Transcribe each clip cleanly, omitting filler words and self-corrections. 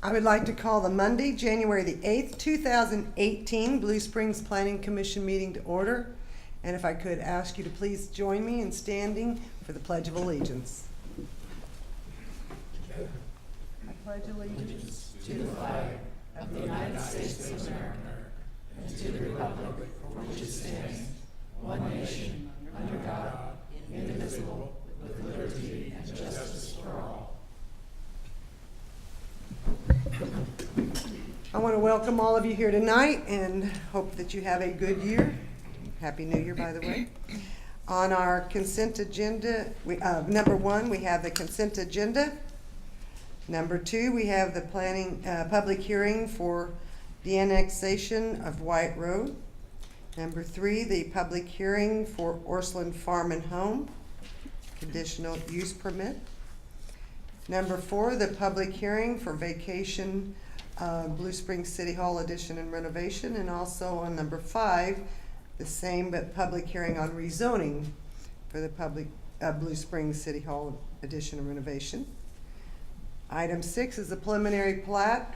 I would like to call the Monday, January the 8th, 2018 Blue Springs Planning Commission meeting to order. And if I could ask you to please join me in standing for the Pledge of Allegiance. I pledge allegiance to the flag of the United States of America and to the republic for which it stands, one nation, under God, indivisible, with liberty and justice for all. I want to welcome all of you here tonight and hope that you have a good year. Happy New Year, by the way. On our consent agenda, number 1, we have the consent agenda. Number 2, we have the planning public hearing for the annexation of White Road. Number 3, the public hearing for Orseland Farm and Home, conditional use permit. Number 4, the public hearing for vacation Blue Springs City Hall addition and renovation. And also on number 5, the same but public hearing on rezoning for the public Blue Springs City Hall addition and renovation. Item 6 is the preliminary plat,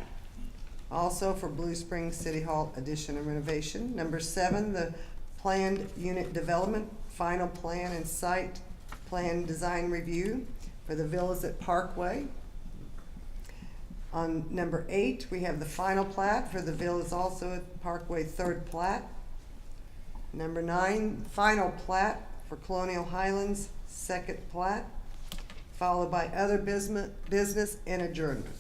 also for Blue Springs City Hall addition and renovation. Number 7, the planned unit development, final plan and site plan design review for the villas at Parkway. On number 8, we have the final plat for the villas also at Parkway, 3rd plat. Number 9, final plat for Colonial Highlands, 2nd plat, followed by other business and adjournment.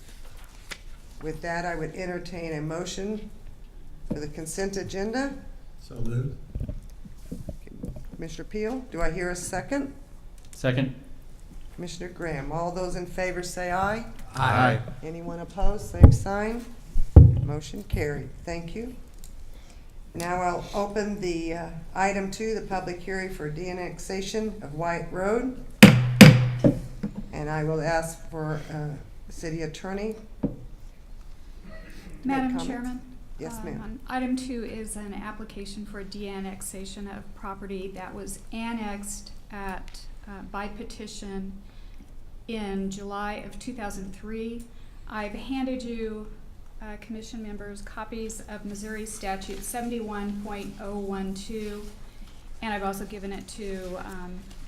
With that, I would entertain a motion for the consent agenda. So moved. Commissioner Peel, do I hear a second? Second. Commissioner Graham, all those in favor say aye. Aye. Anyone opposed, same sign. Motion carried. Thank you. Now I'll open the item 2, the public hearing for de-annexation of White Road. And I will ask for city attorney. Madam comments? Chairman? Yes, ma'am. Item 2 is an application for de-annexation of property that was annexed by petition in July of 2003. I've handed you, commission members, copies of Missouri Statute 71.012, and I've also given it to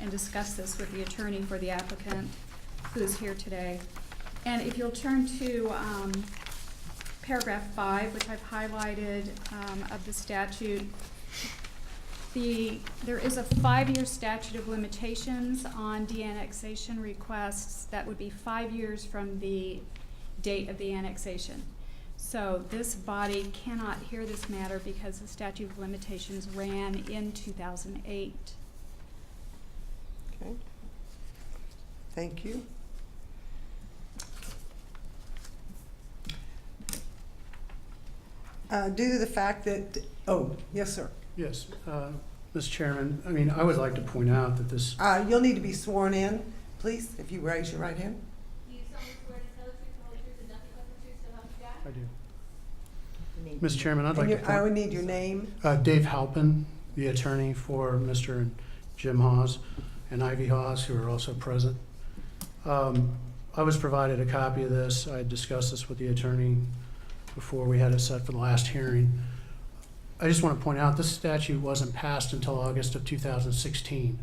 and discussed this with the attorney for the applicant who is here today. And if you'll turn to paragraph 5, which I've highlighted, of the statute, there is a 5-year statute of limitations on de-annexation requests that would be 5 years from the date of the annexation. So this body cannot hear this matter because the statute of limitations ran in 2008. Okay. Thank you. Due to the fact that, oh, yes, sir. Yes, Mr. Chairman, I would like to point out that this, You'll need to be sworn in, please, if you raise your right hand. Do you solemnly swear to tell the truth, the whole truth, and nothing but the truth, so help you God? I do. Mr. Chairman, I'd like to I would point, need your name. Dave Halpin, the attorney for Mr. and Jim Hawes and Ivy Hawes, who are also present. I was provided a copy of this. I discussed this with the attorney before we had it set for the last hearing. I just want to point out this statute wasn't passed until August of 2016.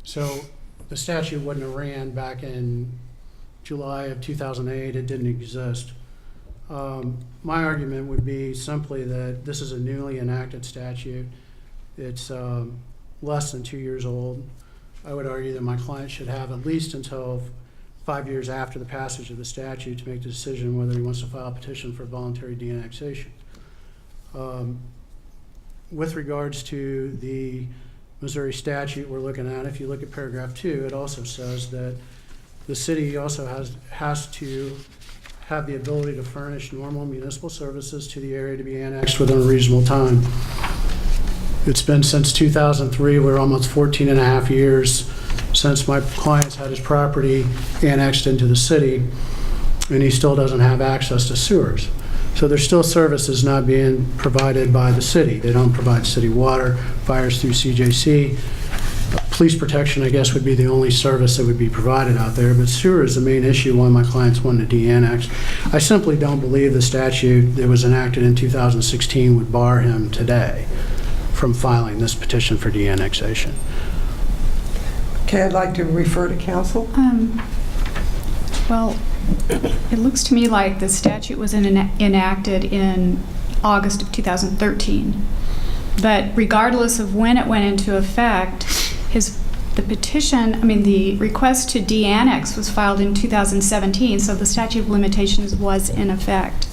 So the statute wouldn't have ran back in July of 2008. It didn't exist. My argument would be simply that this is a newly enacted statute. It's less than 2 years old. I would argue that my client should have at least until 5 years after the passage of the statute to make the decision whether he wants to file a petition for voluntary de-annexation. With regards to the Missouri statute we're looking at, if you look at paragraph 2, it also says that the city also has to have the ability to furnish normal municipal services to the area to be annexed within a reasonable time. It's been since 2003, we're almost 14 and a half years since my client's had his property annexed into the city, and he still doesn't have access to sewers. So there's still services not being provided by the city. They don't provide city water, fires through CJC, police protection, I guess, would be the only service that would be provided out there, but sewer is the main issue why my clients wanted to de-annex. I simply don't believe the statute that was enacted in 2016 would bar him today from filing this petition for de-annexation. Okay, I'd like to refer to council. Well, it looks to me like the statute was enacted in August of 2013. But regardless of when it went into effect, the request to de-annex was filed in 2017, so the statute of limitations was in effect.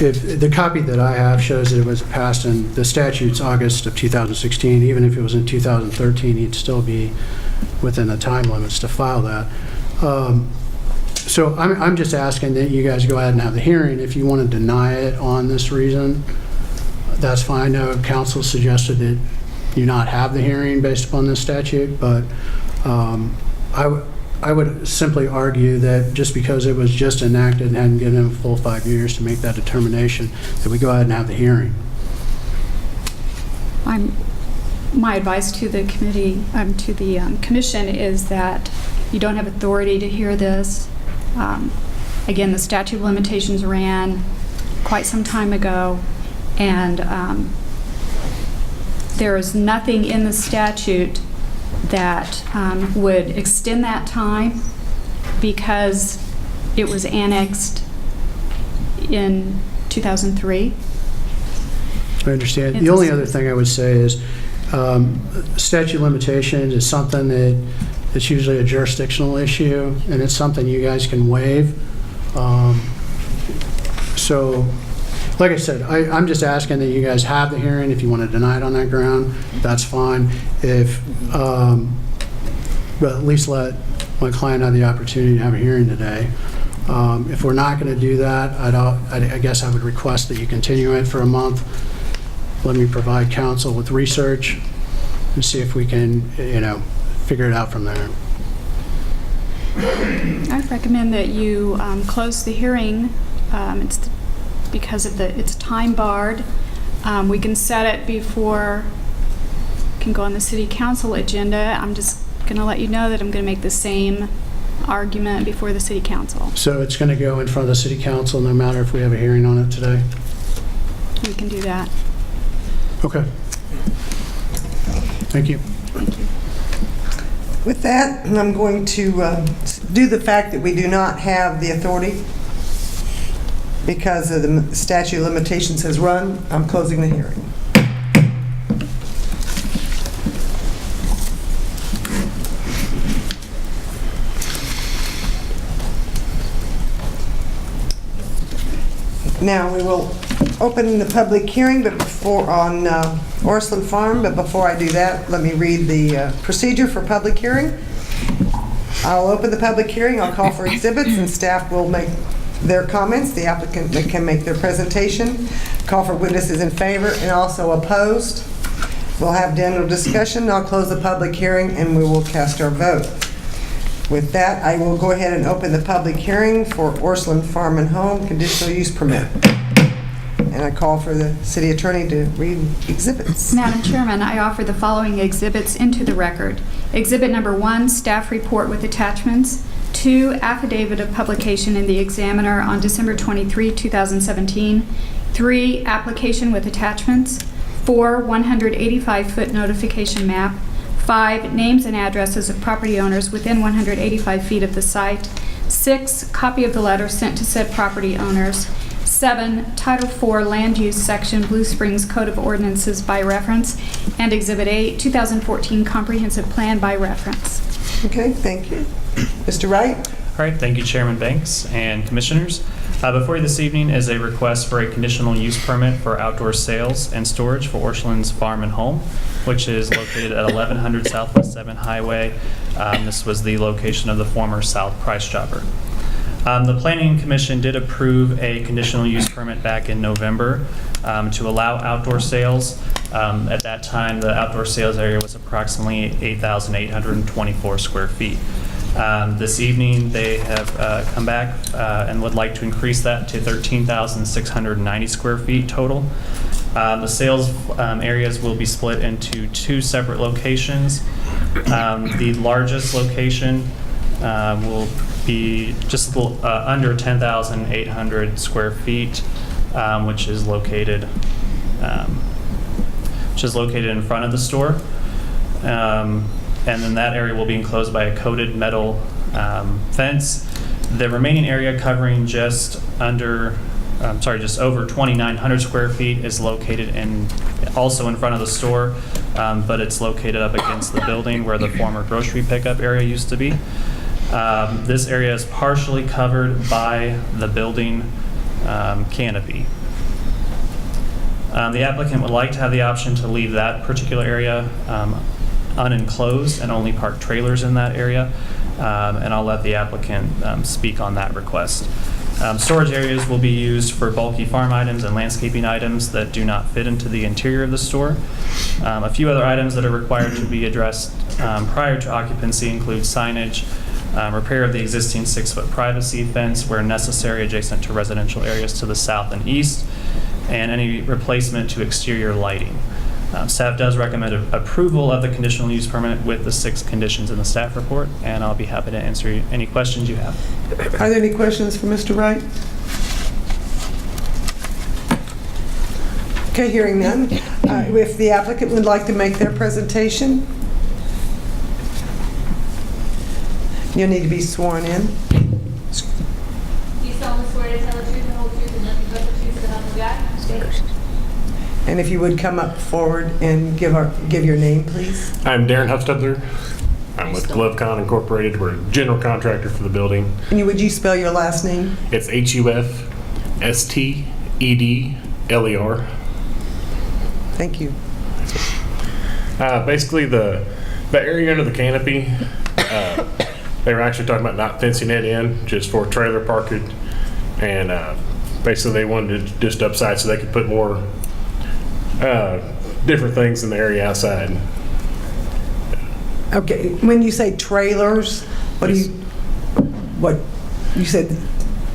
If the copy that I have shows that it was passed in the statute's August of 2016, even if it was in 2013, he'd still be within the time limits to file that. So I'm just asking that you guys go ahead and have the hearing. If you want to deny it on this reason, that's fine. I know council suggested that you not have the hearing based upon this statute, but I would simply argue that just because it was just enacted and hadn't given him a full 5 years to make that determination, that we go ahead and have the hearing. My advice to the committee, to the commission, is that you don't have authority to hear this. Again, the statute of limitations ran quite some time ago, and there is nothing in the statute that would extend that time because it was annexed in 2003. I understand. The only other thing I would say is statute of limitations is something that it's usually a jurisdictional issue, and it's something you guys can waive. So, like I said, I'm just asking that you guys have the hearing. If you want to deny it on that ground, that's fine. But at least let my client have the opportunity to have a hearing today. If we're not going to do that, I guess I would request that you continue it for a month. Let me provide counsel with research and see if we can, figure it out from there. I recommend that you close the hearing. Because it's time barred. We can set it before it can go on the city council agenda. I'm just going to let you know that I'm going to make the same argument before the city council. So it's going to go in front of the city council no matter if we have a hearing on it today? We can do that. Okay. Thank you. Thank you. With that, I'm going to do the fact that we do not have the authority because of the statute of limitations has run. I'm closing the hearing. Now we will open the public hearing, but on Orslin Farm. But before I do that, let me read the procedure for public hearing. I'll open the public hearing. I'll call for exhibits, and staff will make their comments. The applicant can make their presentation. Call for witnesses in favor and also opposed. We'll have general discussion. I'll close the public hearing, and we will cast our vote. With that, I will go ahead and open the public hearing for Orslin Farm and Home conditional use permit. And I call for the city attorney to read exhibits. Madam Chairman, I offer the following exhibits into the record. Exhibit number 1, staff report with attachments. 2, affidavit of publication in the Examiner on December 23, 2017. 3, application with attachments. 4, 185-foot notification map. 5, names and addresses of property owners within 185 feet of the site. 6, copy of the letter sent to said property owners. 7, Title IV Land Use Section, Blue Springs Code of Ordinances by reference. And Exhibit 8, 2014 Comprehensive Plan by reference. Okay, thank you. Mr. Wright? All right, thank you, Chairman Banks and Commissioners. Before you this evening is a request for a conditional use permit for outdoor sales and storage for Orshland's Farm and Home, which is located at 1100 Southwest 7 Highway. This was the location of the former South Price Chopper. The Planning Commission did approve a conditional use permit back in November to allow outdoor sales. At that time, the outdoor sales area was approximately 8,824 square feet. This evening, they have come back and would like to increase that to 13,690 square feet total. The sales areas will be split into two separate locations. The largest location will be just under 10,800 square feet, which is located in front of the store. And then that area will be enclosed by a coated metal fence. The remaining area covering just over 2,900 square feet is located also in front of the store, but it's located up against the building where the former grocery pickup area used to be. This area is partially covered by the building canopy. The applicant would like to have the option to leave that particular area unenclosed and only park trailers in that area, and I'll let the applicant speak on that request. Storage areas will be used for bulky farm items and landscaping items that do not fit into the interior of the store. A few other items that are required to be addressed prior to occupancy include signage, repair of the existing 6-foot privacy fence where necessary adjacent to residential areas to the south and east, and any replacement to exterior lighting. Staff does recommend approval of the conditional use permit with the 6 conditions in the staff report, and I'll be happy to answer any questions you have. Are there any questions for Mr. Wright? Okay, hearing none. If the applicant would like to make their presentation, you'll need to be sworn in. Do you solemnly swear to tell the truth, the whole truth, and nothing but the truth, so help you God? And if you would come up forward and give your name, please. I'm Darren Huffstubler. I'm with GloveCon Incorporated. We're a general contractor for the building. And would you spell your last name? It's HUFSTEDLER. Thank you. Basically, the area under the canopy, they were actually talking about not fencing it in, just for trailer parking. And basically, they wanted to just upside so they could put more different things in the area outside. Okay, when you say trailers, what you said?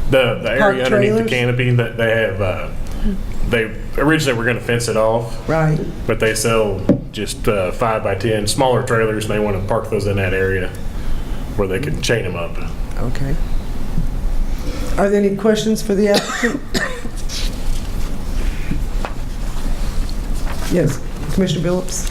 The Park area underneath trailers? the canopy that they have, they originally were going to fence it off, Right. but they sell just 5x10 smaller trailers, and they want to park those in that area where they can chain them up. Okay. Are there any questions for the applicant? Yes, Commissioner Billups.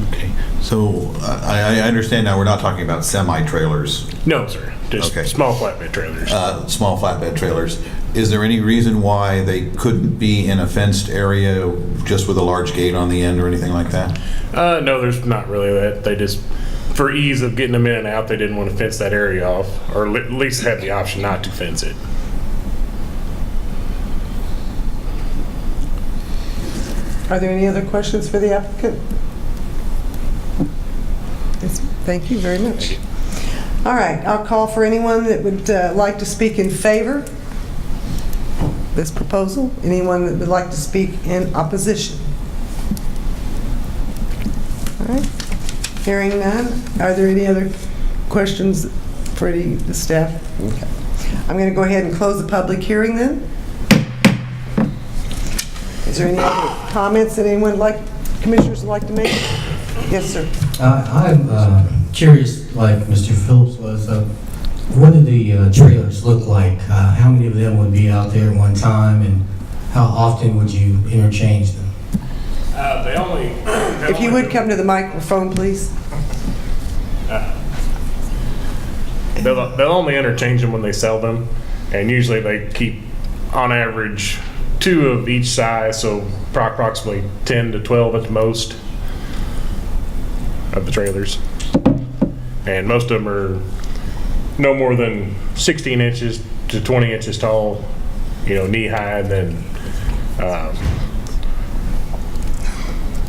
Okay, so I understand now we're not talking about semi-trailers, No, sir, just Okay. small flatbed trailers. small flatbed trailers. Is there any reason why they couldn't be in a fenced area just with a large gate on the end or anything like that? No, there's not really that. They just, for ease of getting them in and out, they didn't want to fence that area off, or at least have the option not to fence it. Are there any other questions for the applicant? Yes, thank you very much. All right, I'll call for anyone that would like to speak in favor of this proposal. Anyone that would like to speak in opposition? All right, hearing none. Are there any other questions for the staff? Okay. I'm going to go ahead and close the public hearing then. Is there any other comments that commissioners would like to make? Yes, sir. I'm curious, like Mr. Phillips was, what do the trailers look like? How many of them would be out there at one time, and how often would you interchange them? If you would come to the microphone, please. They'll only interchange them when they sell them, and usually they keep, on average, 2 of each size, so approximately 10 to 12 at the most of the trailers. And most of them are no more than 16 inches to 20 inches tall, knee high, and then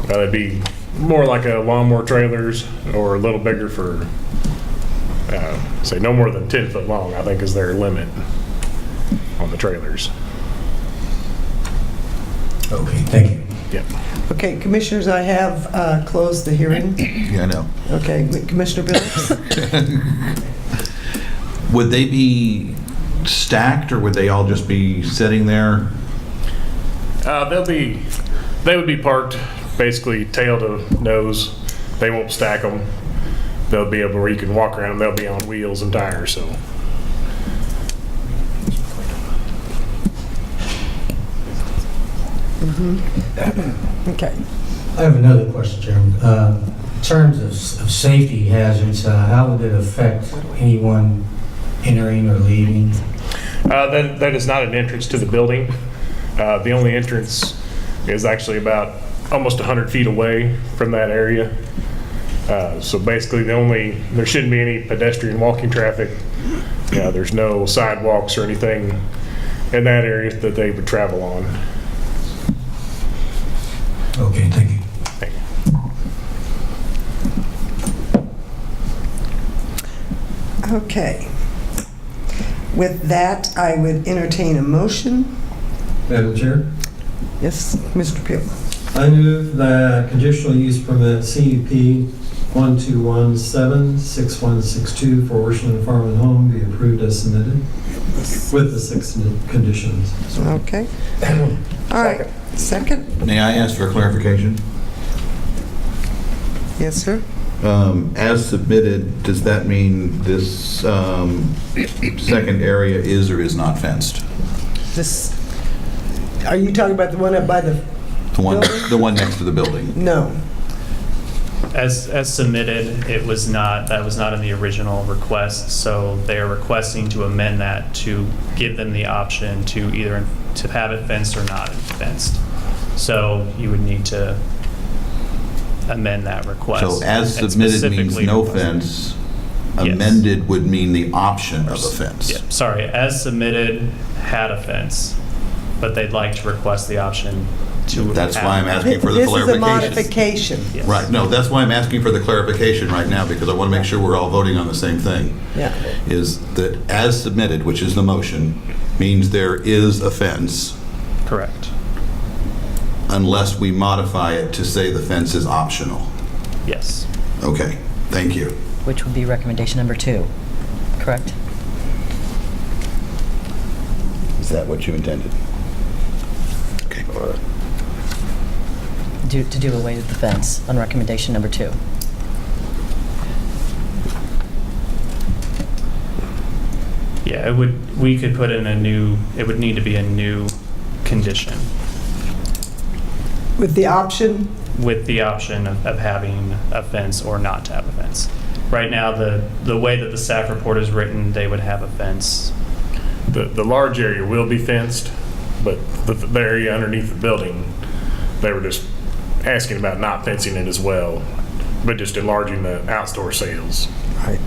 that'd be more like a lawnmower trailers, or a little bigger for, say, no more than 10 foot long, I think is their limit on the trailers. Okay, thank you. Yep. Okay, commissioners, I have closed the hearing. Yeah, I know. Okay, Commissioner Billups? Would they be stacked, or would they all just be sitting there? They would be parked basically tail to nose. They won't stack them. They'll be able where you can walk around them. They'll be on wheels and tires. So Okay. I have another question, Chairman. In terms of safety hazards, how would it affect anyone entering or leaving? that is not an entrance to the building. The only entrance is actually about almost 100 feet away from that area. So basically, there shouldn't be any pedestrian walking traffic. There's no sidewalks or anything in that area that they would travel on. Okay, thank you. Thank you. Okay. With that, I would entertain a motion. Madam Chair, Yes, Mr. Peel. I move that conditional use permit CUP 12176162 for Orchland Farm and Home be approved as submitted with the 6 conditions. Okay. All right. Second? May I ask for clarification? Yes, sir. As submitted, does that mean this second area is or is not fenced? This, are you talking about the one up by the, The one next to the building? no. As submitted, that was not in the original request, so they are requesting to amend that to give them the option to either to have it fenced or not fenced. So you would need to amend that request. So as and submitted means specifically no request- fence, Yes. amended would mean the option of a fence. Yeah, sorry, as submitted had a fence, but they'd like to request the option to That's have why I'm it. asking for the This is a clarification. modification. Yes. Right, no, that's why I'm asking for the clarification right now, because I want to make sure we're all voting on the same thing. Yeah. Is that as submitted, which is the motion, means there is a fence Correct. unless we modify it to say the fence is optional. Yes. Okay, thank you. Which would be recommendation number 2, correct? Is that what you intended? Okay. To do away with the fence on recommendation number 2. Yeah, we could put in it would need to be a new condition With the option, with the option of having a fence or not to have a fence. Right now, the way that the staff report is written, they would have a fence. The large area will be fenced, but the area underneath the building, they were just asking about not fencing it as well, but just enlarging the outdoor sales. right.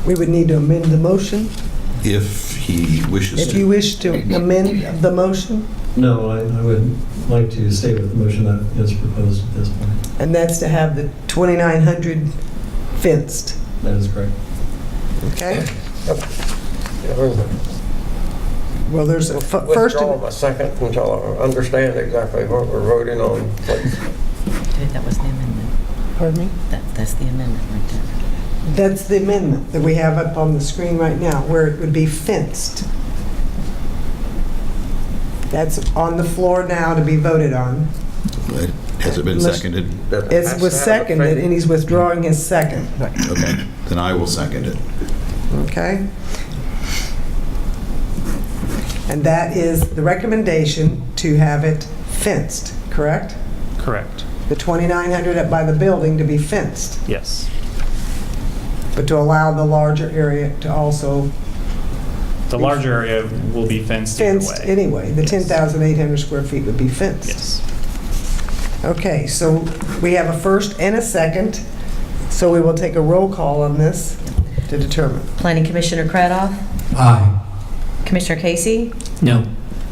We would need to amend the motion. If he wishes If you to. wish to amend the motion, No, I would like to stay with the motion that is proposed at this point. and that's to have the 2,900 fenced, That is correct. okay? Well, there's a first, Withdraw my second until I understand exactly what we're voting on, please. That was the amendment. pardon me? That's the amendment right there. That's the amendment that we have up on the screen right now, where it would be fenced. That's on the floor now to be voted on. Has it been Let's- seconded? That It has was to have a seconded, fence. and he's withdrawing his second, Okay, then I will second it. okay? And that is the recommendation to have it fenced, correct? Correct. The 2,900 up by the building to be fenced, Yes. but to allow the larger area to also The larger area will be fenced either fenced way. anyway. The Yes. 10,800 square feet would be fenced. Yes. Okay, so we have a first and a second, so we will take a roll call on this to determine. Planning Commissioner Cradoff, Aye. Commissioner Casey, No.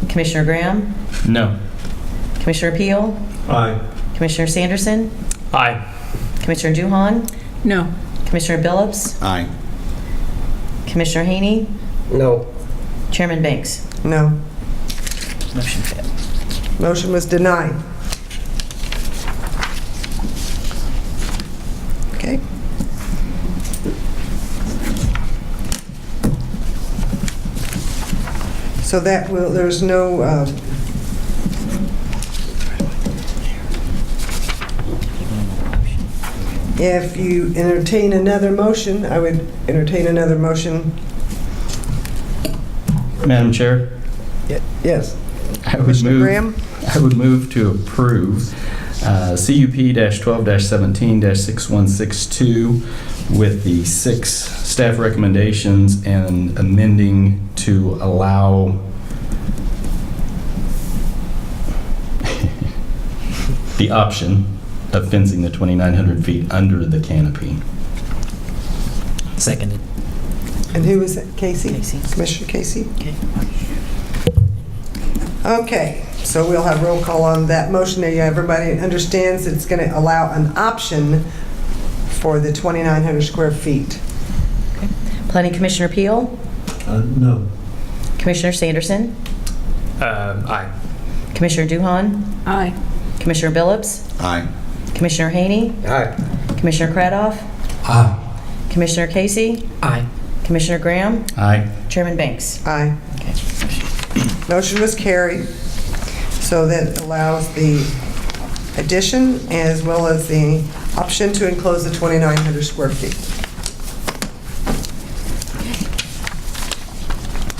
Commissioner Graham, No. Commissioner Peel, Aye. Commissioner Sanderson, Aye. Commissioner Juhan, No. Commissioner Billups, Aye. Commissioner Haney, No, Chairman Banks. No, Motion failed. motion was denied. Okay. So that will, there's no, if you entertain another motion, I would entertain another motion. Madam Chair, Yes. I would Commissioner move, Graham? I would move to approve CUP-12-17-6162 with the 6 staff recommendations and amending to allow the option of fencing the 2,900 feet under the canopy. Seconded. And who was it? Casey? Casey. Commissioner Casey? Okay. Okay, so we'll have roll call on that motion. Everybody understands that it's going to allow an option for the 2,900 square feet. Planning Commissioner Peel, No. Commissioner Sanderson, Aye. Commissioner Duhan, Aye. Commissioner Billups, Aye. Commissioner Haney, Aye. Commissioner Cradoff, Aye. Commissioner Casey, Aye. Commissioner Graham, Aye. Chairman Banks. Aye. Okay. Motion was carried. So that allows the addition as well as the option to enclose the 2,900 square feet.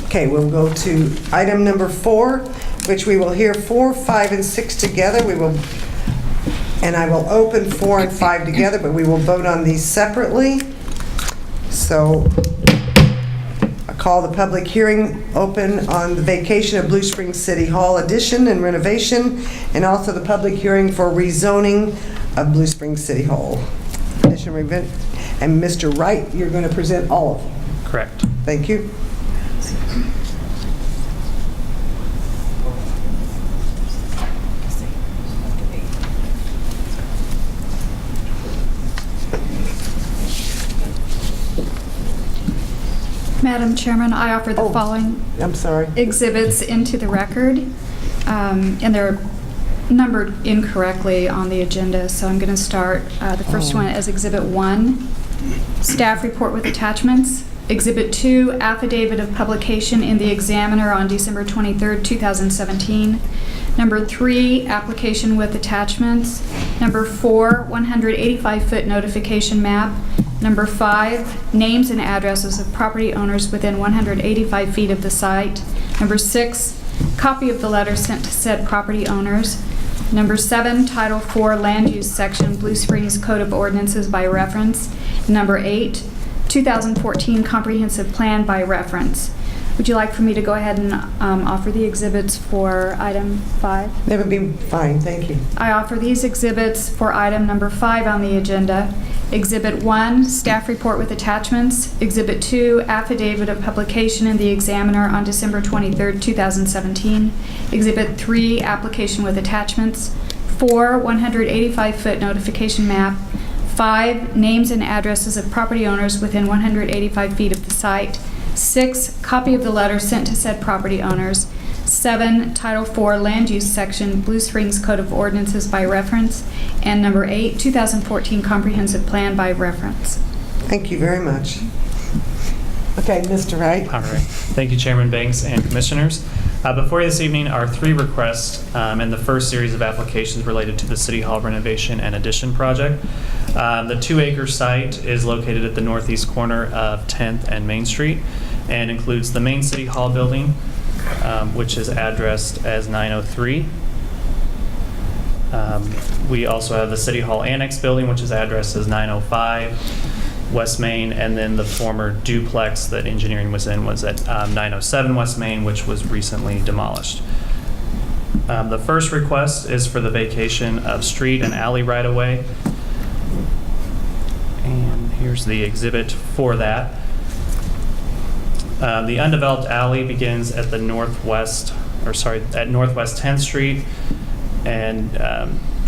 Okay, we'll go to item number 4, which we will hear 4, 5, and 6 together. And I will open 4 and 5 together, but we will vote on these separately. So I call the public hearing open on the vacation of Blue Springs City Hall addition and renovation, and also the public hearing for rezoning of Blue Springs City Hall addition and renovation. And Mr. Wright, you're going to present all of them. Correct. Thank you. Madam Chairman, I offer the Oh. following I'm sorry. exhibits into the record, and they're numbered incorrectly on the agenda, so I'm going to start the first one as Exhibit 1, Staff Report with Attachments. Exhibit 2, Affidavit of Publication in the Examiner on December 23rd, 2017. Number 3, Application with Attachments. Number 4, 185-foot notification map. Number 5, names and addresses of property owners within 185 feet of the site. Number 6, copy of the letter sent to said property owners. Number 7, Title 4 Land Use Section, Blue Springs Code of Ordinances by reference. Number 8, 2014 Comprehensive Plan by reference. Would you like for me to go ahead and offer the exhibits for item 5? That would be fine, thank you. I offer these exhibits for item number 5 on the agenda. Exhibit 1, Staff Report with Attachments. Exhibit 2, Affidavit of Publication in the Examiner on December 23rd, 2017. Exhibit 3, Application with Attachments. 4, 185-foot notification map. 5, names and addresses of property owners within 185 feet of the site. 6, copy of the letter sent to said property owners. 7, Title 4 Land Use Section, Blue Springs Code of Ordinances by reference. And number 8, 2014 Comprehensive Plan by reference. Thank you very much. Okay, Mr. Wright. All right. Thank you, Chairman Banks and Commissioners. Before you this evening are 3 requests in the first series of applications related to the City Hall renovation and addition project. The 2-acre site is located at the northeast corner of 10th and Main Street and includes the main City Hall building, which is addressed as 903. We also have the City Hall Annex building, which is addressed as 905, West Main, and then the former duplex that engineering was in was at 907 West Main, which was recently demolished. The first request is for the vacation of street and alley right-of-way. And here's the exhibit for that. The undeveloped alley begins at the at Northwest 10th Street and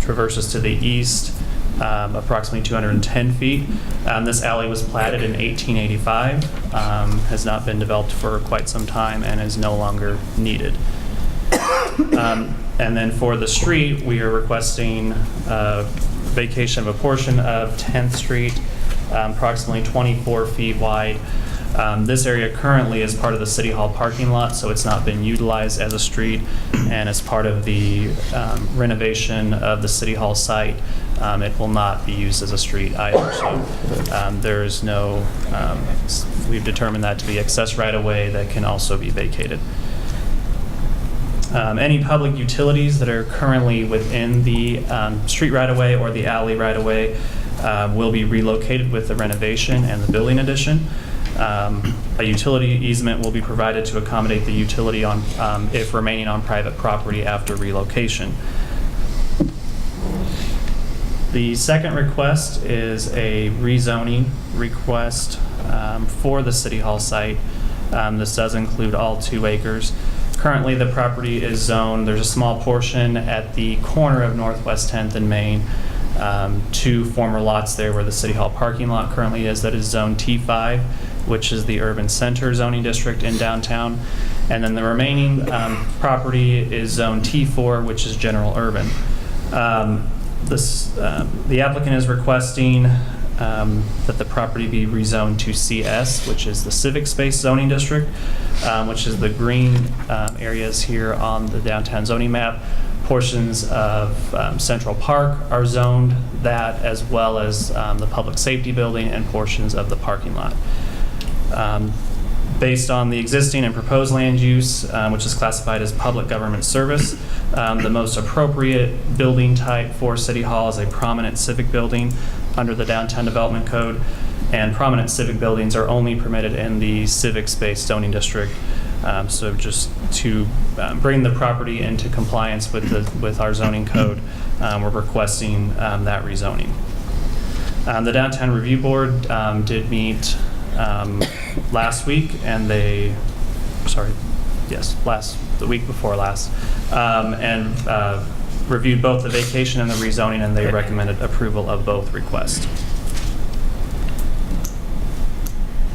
traverses to the east approximately 210 feet. This alley was platted in 1885, has not been developed for quite some time and is no longer needed. And then for the street, we are requesting vacation of a portion of 10th Street, approximately 24 feet wide, This area currently is part of the City Hall parking lot, so it's not been utilized as a street. And as part of the renovation of the City Hall site, it will not be used as a street either. So there's no, we've determined that to be excess right-of-way that can also be vacated. Any public utilities that are currently within the street right-of-way or the alley right-of-way will be relocated with the renovation and the building addition. A utility easement will be provided to accommodate the utility on, if remaining on private property after relocation. The second request is a rezoning request for the City Hall site. This does include all 2 acres. Currently, the property is zoned, there's a small portion at the corner of Northwest 10th and Main, 2 former lots there where the City Hall parking lot currently is, that is zone T5, which is the urban center zoning district in downtown. And then the remaining property is zone T4, which is general urban. The applicant is requesting that the property be rezoned to CS, which is the civic space zoning district, which is the green areas here on the downtown zoning map. Portions of Central Park are zoned that, as well as the public safety building and portions of the parking lot. Based on the existing and proposed land use, which is classified as public government service, the most appropriate building type for City Hall is a prominent civic building under the Downtown Development Code, and prominent civic buildings are only permitted in the civic space zoning district. So just to bring the property into compliance with our zoning code, we're requesting that rezoning. The Downtown Review Board did meet last week, and the week before last, and reviewed both the vacation and the rezoning, and they recommended approval of both requests.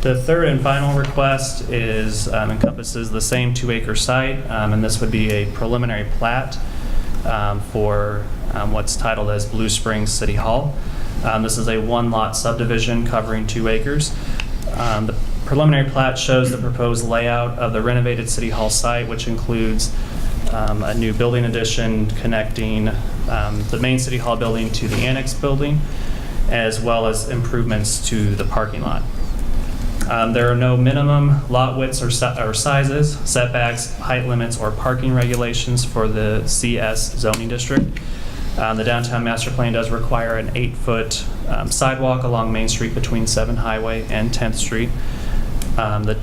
The third and final request is encompasses the same 2-acre site, and this would be a preliminary plat for what's titled as Blue Springs City Hall. This is a 1-lot subdivision covering 2 acres. The preliminary plat shows the proposed layout of the renovated City Hall site, which includes a new building addition connecting the main City Hall building to the annex building, as well as improvements to the parking lot. There are no minimum lot widths or sizes, setbacks, height limits, or parking regulations for the CS zoning district. The downtown master plan does require an 8-foot sidewalk along Main Street between 7th Highway and 10th Street. The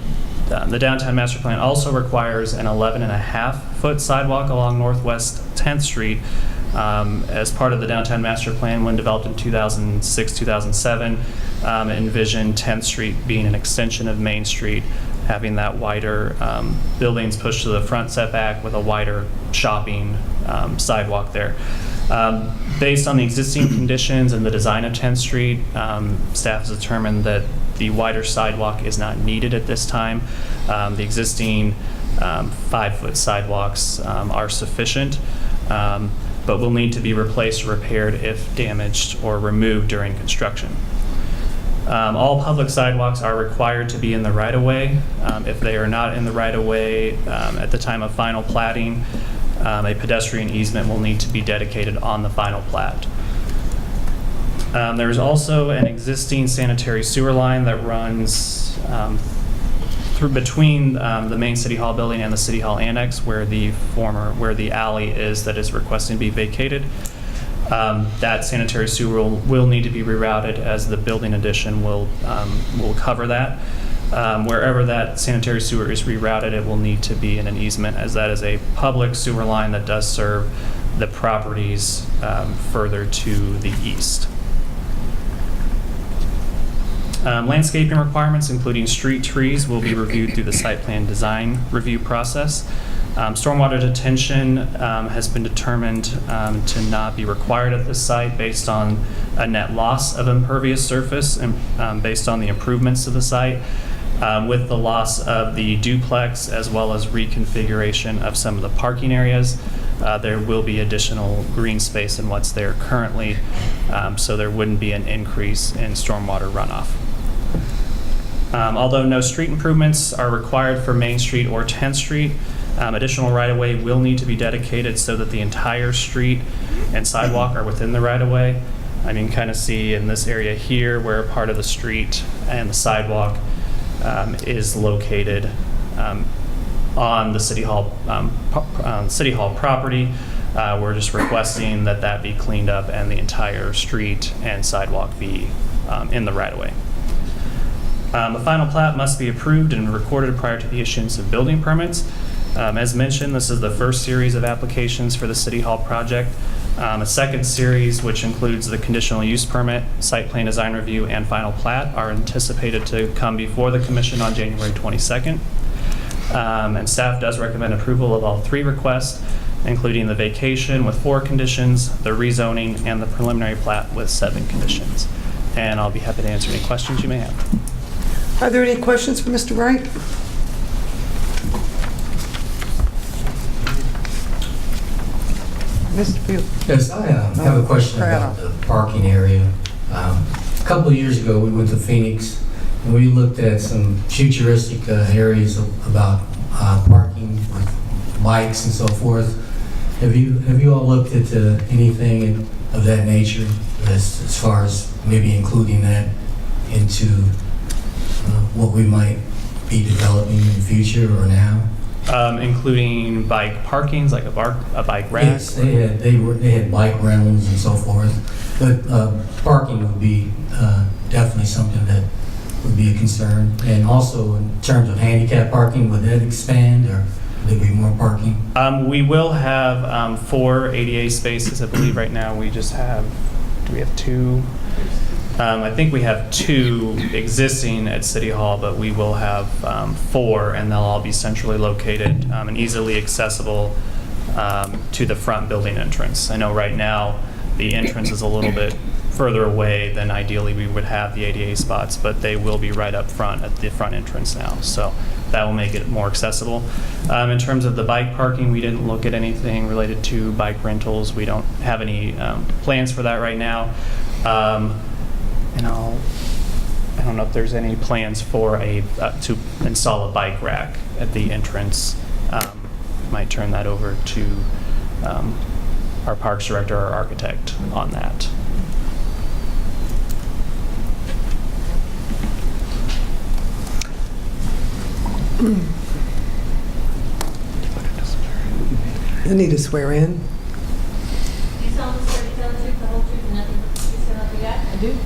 downtown master plan also requires an 11.5-foot sidewalk along Northwest 10th Street. As part of the downtown master plan, when developed in 2006-2007, envisioned 10th Street being an extension of Main Street, having that wider buildings pushed to the front setback with a wider shopping sidewalk there. Based on the existing conditions and the design of 10th Street, staff has determined that the wider sidewalk is not needed at this time. The existing 5-foot sidewalks are sufficient, but will need to be replaced or repaired if damaged or removed during construction. All public sidewalks are required to be in the right-of-way. If they are not in the right-of-way at the time of final platting, a pedestrian easement will need to be dedicated on the final plat. There's also an existing sanitary sewer line that runs through between the main City Hall building and the City Hall annex, where the alley is that is requesting to be vacated. That sanitary sewer will need to be rerouted, as the building addition will cover that. Wherever that sanitary sewer is rerouted, it will need to be in an easement, as that is a public sewer line that does serve the properties further to the east. Landscaping requirements, including street trees, will be reviewed through the site plan design review process. Stormwater detention has been determined to not be required at this site based on a net loss of impervious surface and based on the improvements to the site. With the loss of the duplex as well as reconfiguration of some of the parking areas, there will be additional green space in what's there currently, so there wouldn't be an increase in stormwater runoff. Although no street improvements are required for Main Street or 10th Street, additional right-of-way will need to be dedicated so that the entire street and sidewalk are within the right-of-way. I mean, kind of see in this area here where part of the street and the sidewalk is located on the City Hall property. We're just requesting that that be cleaned up and the entire street and sidewalk be in the right-of-way. The final plat must be approved and recorded prior to the issuance of building permits. As mentioned, this is the first series of applications for the City Hall project. A second series, which includes the conditional use permit, site plan design review, and final plat, are anticipated to come before the commission on January 22nd. And staff does recommend approval of all 3 requests, including the vacation with 4 conditions, the rezoning, and the preliminary plat with 7 conditions. And I'll be happy to answer any questions you may have. Are there any questions for Mr. Wright? Mr. Field? Yes, I have a question about the parking area. A couple of years ago, we went to Phoenix, and we looked at some futuristic areas about parking with bikes and so forth. Have you all looked at anything of that nature as far as maybe including that into what we might be developing in the future or now? Including bike parkings, like a bike rack? Yes, they had bike rentals and so forth, but parking would be definitely something that would be a concern. And also in terms of handicap parking, would that expand or would there be more parking? We will have 4 ADA spaces. I believe right now we just have, do we have 2? I think we have 2 existing at City Hall, but we will have 4, and they'll all be centrally located and easily accessible to the front building entrance. I know right now the entrance is a little bit further away than ideally we would have the ADA spots, but they will be right up front at the front entrance now. So that will make it more accessible. In terms of the bike parking, we didn't look at anything related to bike rentals. We don't have any plans for that right now. And I don't know if there's any plans for to install a bike rack at the entrance. Might turn that over to our Parks Director or architect on that. You need to swear in. You solemnly swear to tell the truth, the whole truth, and nothing but the truth, so help you God? I do.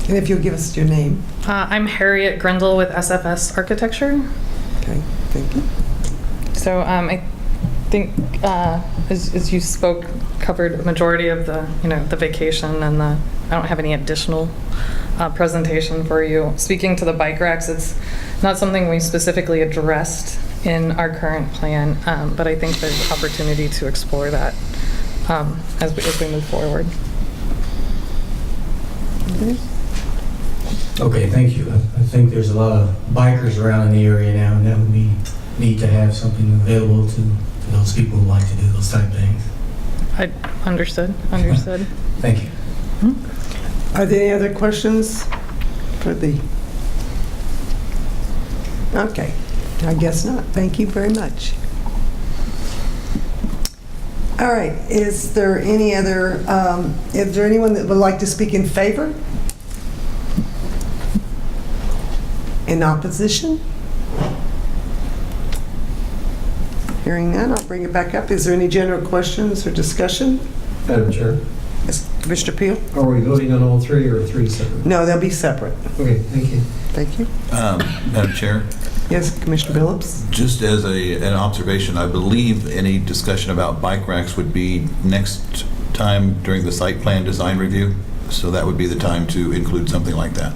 And if you'll give us your name. I'm Harriet Grindel with SFS Architecture. Okay, thank you. So I think, as you spoke, covered a majority of the, the vacation and I don't have any additional presentation for you. Speaking to the bike racks, it's not something we specifically addressed in our current plan, but I think there's opportunity to explore that as we move forward. Okay. Okay, thank you. I think there's a lot of bikers around in the area now, and that would be neat to have something available to those people who like to do those type things. I understood. Thank you. Are there any other questions for the? Okay, I guess not. Thank you very much. All right, is there any other, is there anyone that would like to speak in favor? In opposition? Hearing none, I'll bring it back up. Is there any general questions or discussion? Madam Chair, Yes, Commissioner Peel? are we voting on all 3 or 3 separate? No, they'll be separate. Okay, thank you. Thank you. Madam Chair, Yes, Commissioner Billups? just as an observation, I believe any discussion about bike racks would be next time during the site plan design review. So that would be the time to include something like that.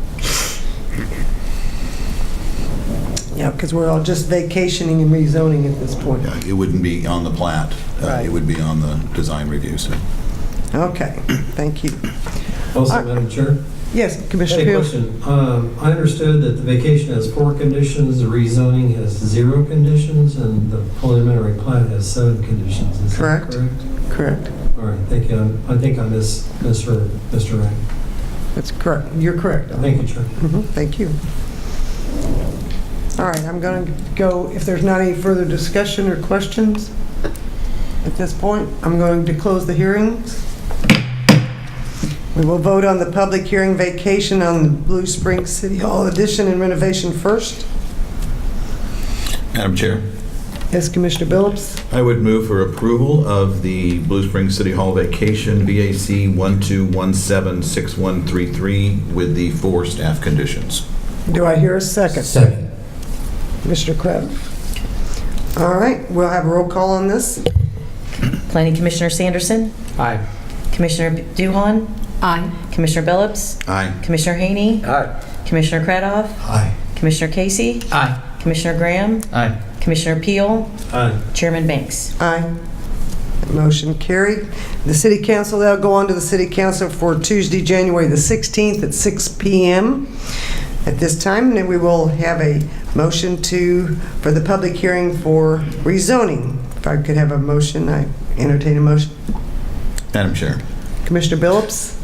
Yeah, because we're all just vacationing and rezoning at this point. Yeah, it wouldn't be on the plat. Right. It would be on the design review, so. Okay, thank you. Also, Madam Chair, Yes, I Commissioner had a Peel? question. I understood that the vacation has 4 conditions, the rezoning has 0 conditions, and the preliminary plat has 7 conditions. Is that Correct. correct? Correct. All right, thank you. I think I misheard Mr. Wright. That's correct. You're correct. Thank you, Chair. Thank you. All right, I'm going to go, if there's not any further discussion or questions at this point, I'm going to close the hearings. We will vote on the public hearing vacation on the Blue Springs City Hall addition and renovation first. Madam Chair, Yes, Commissioner Billups? I would move for approval of the Blue Springs City Hall vacation VAC 12176133 with the 4 staff conditions. Do I hear a second? Second. Commissioner Krebs? All right, we'll have a roll call on this. Planning Commissioner Sanderson, Aye. Commissioner Duhan, Aye. Commissioner Billups, Aye. Commissioner Haney, Aye. Commissioner Cradoff, Aye. Commissioner Casey, Aye. Commissioner Graham, Aye. Commissioner Peel, Aye. Chairman Banks. Aye. Motion carried. The City Council, they'll go on to the City Council for Tuesday, January the 16th at 6 p.m. at this time, and then we will have a motion for the public hearing for rezoning. If I could have a motion, I entertain a motion. Madam Chair, Commissioner Billups?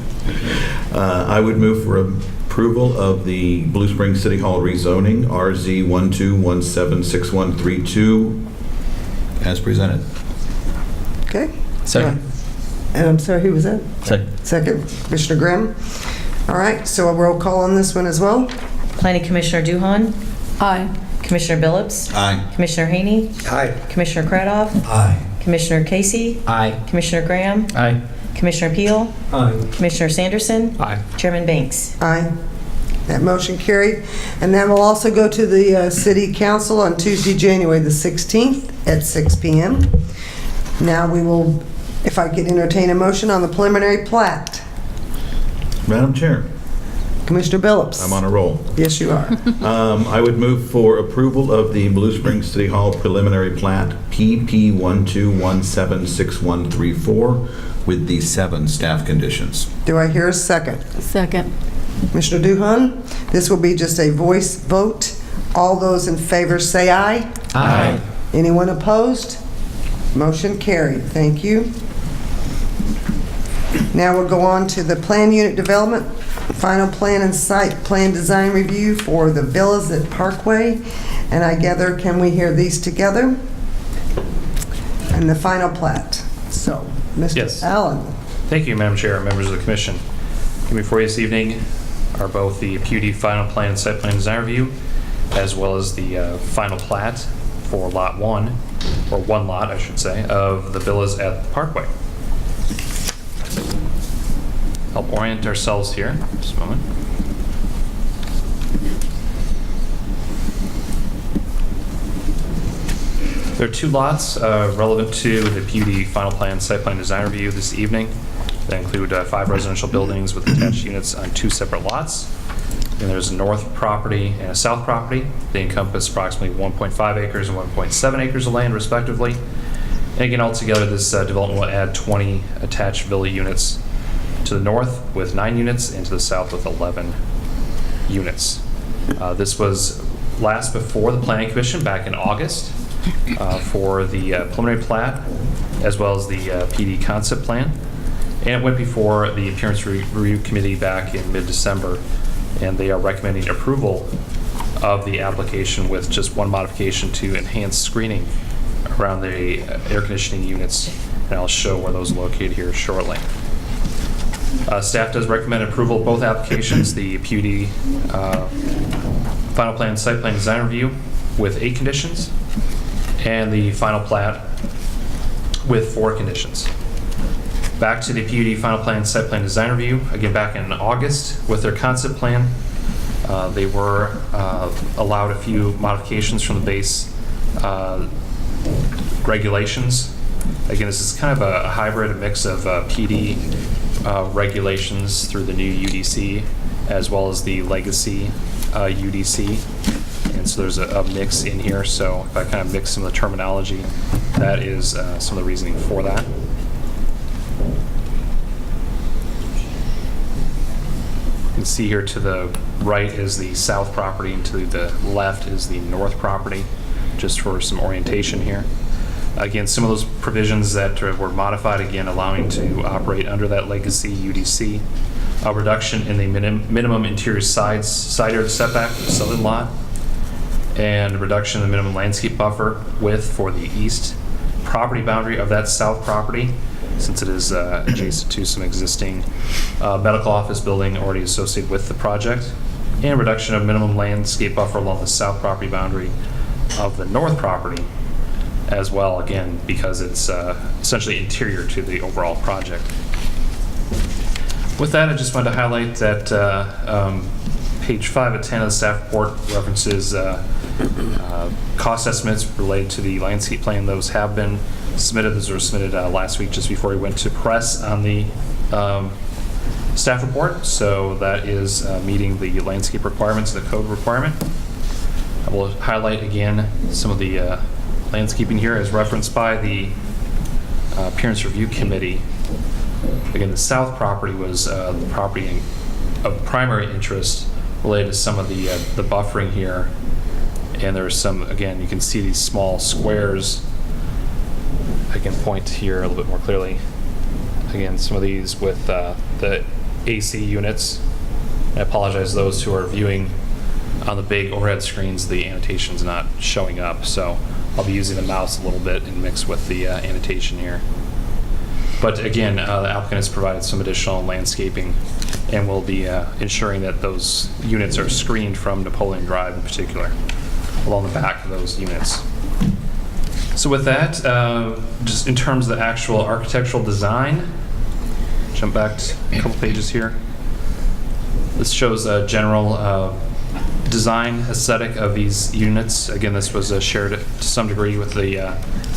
I would move for approval of the Blue Springs City Hall rezoning, RZ 12176132, as presented. Okay. Second. And I'm sorry, who was that? Second. Second, Commissioner Graham. All right, so a roll call on this one as well. Planning Commissioner Duhan, Aye. Commissioner Billups, Aye. Commissioner Haney, Aye. Commissioner Cradoff, Aye. Commissioner Casey, Aye. Commissioner Graham, Aye. Commissioner Peel, Aye. Commissioner Sanderson, Aye. Chairman Banks. Aye. That motion carried. And that will also go to the City Council on Tuesday, January the 16th at 6 p.m. Now we will, if I could entertain a motion on the preliminary plat. Madam Chair, Commissioner Billups? I'm on a roll. Yes, you are. I would move for approval of the Blue Springs City Hall preliminary plat, PP 12176134, with the 7 staff conditions. Do I hear a second? Second. Commissioner Duhan, this will be just a voice vote. All those in favor say aye. Aye. Anyone opposed? Motion carried. Thank you. Now we'll go on to the plan unit development, final plan and site plan design review for the villas at Parkway. And I gather, can we hear these together? And the final plat. So, Mr. Yes. Allen. Thank you, Madam Chair and members of the Commission. Coming before you this evening are both the PUD final plan and site plan design review, as well as the final plat for Lot 1, or one lot, I should say, of the villas at the Parkway. Help orient ourselves here. Just a moment. There are 2 lots relevant to the PUD final plan site plan design review this evening. That include 5 residential buildings with attached units on 2 separate lots. And there's a north property and a south property. They encompass approximately 1.5 acres and 1.7 acres of land, respectively. And again, altogether, this development will add 20 attached villa units to the north with 9 units and to the south with 11 units. This was last before the Planning Commission back in August for the preliminary plat, as well as the PD concept plan. And it went before the Appearance Review Committee back in mid-December, and they are recommending approval of the application with just one modification to enhance screening around the air conditioning units, and I'll show where those are located here shortly. Staff does recommend approval of both applications, the PUD final plan site plan design review with 8 conditions, and the final plat with 4 conditions. Back to the PUD final plan site plan design review, again back in August with their concept plan. They were allowed a few modifications from the base regulations. Again, this is kind of a hybrid, a mix of PD regulations through the new UDC as well as the legacy UDC. And so there's a mix in here. So if I kind of mix some of the terminology, that is some of the reasoning for that. You can see here to the right is the south property and to the left is the north property, just for some orientation here. Again, some of those provisions that were modified, again, allowing to operate under that legacy UDC. A reduction in the minimum interior side yard setback for the southern lot. and reduction of the minimum landscape buffer width for the east property boundary of that south property, since it is adjacent to some existing medical office building already associated with the project, and reduction of minimum landscape buffer along the south property boundary of the north property as well, again, because it's essentially interior to the overall project. With that, I just wanted to highlight that page 5 of 10 of the staff report references cost estimates related to the landscape plan. Those have been submitted. Those were submitted last week just before we went to press on the staff report. So that is meeting the landscape requirements, the code requirement. I will highlight again some of the landscaping here as referenced by the appearance review committee. Again, the south property was the property of primary interest related to some of the buffering here. And there's some, again, you can see these small squares. I can point here a little bit more clearly. Again, some of these with the AC units. I apologize to those who are viewing on the big overhead screens, the annotation's not showing up. So I'll be using the mouse a little bit and mix with the annotation here. But again, the applicant has provided some additional landscaping and will be ensuring that those units are screened from Napoleon Drive in particular, along the back of those units. So with that, just in terms of the actual architectural design, jump back a couple pages here. This shows a general design aesthetic of these units. Again, this was shared to some degree with the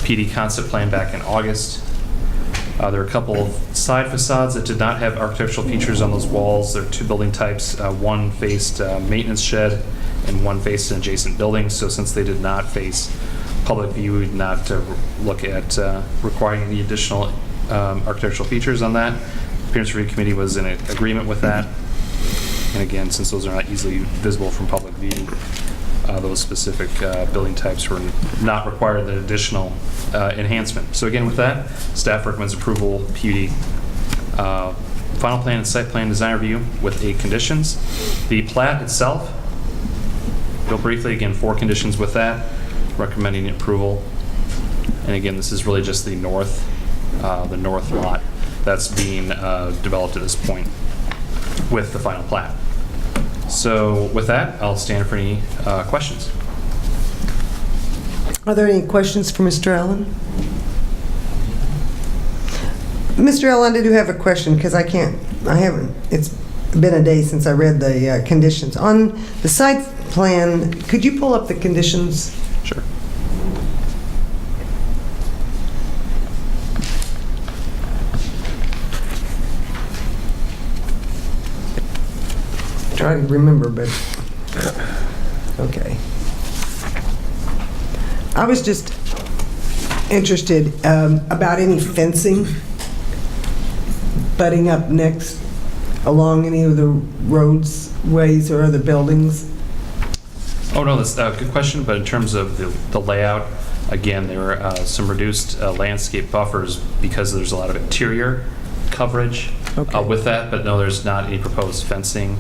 PD concept plan back in August. There are a couple of side facades that did not have architectural features on those walls. There are two building types. One faced maintenance shed and one faced an adjacent building. So since they did not face public view, we did not look at requiring any additional architectural features on that. The Appearance Review Committee was in agreement with that. And again, since those are not easily visible from public view, those specific building types were not required the additional enhancement. So again, with that, staff recommends approval, PUD, final plan and site plan design review with 8 conditions. The plat itself, real briefly, again, 4 conditions with that, recommending approval. And again, this is really just the north lot that's being developed at this point with the final plat. So with that, I'll stand for any questions. Are there any questions for Mr. Allen? Mr. Allen, I do have a question because it's been a day since I read the conditions. On the site plan, could you pull up the conditions? Sure. Try to remember, but okay. I was just interested about any fencing butting up next along any of the roads, ways, or other buildings. Oh no, that's a good question. But in terms of the layout, again, there are some reduced landscape buffers because there's a lot of interior coverage with that. But no, there's not any proposed fencing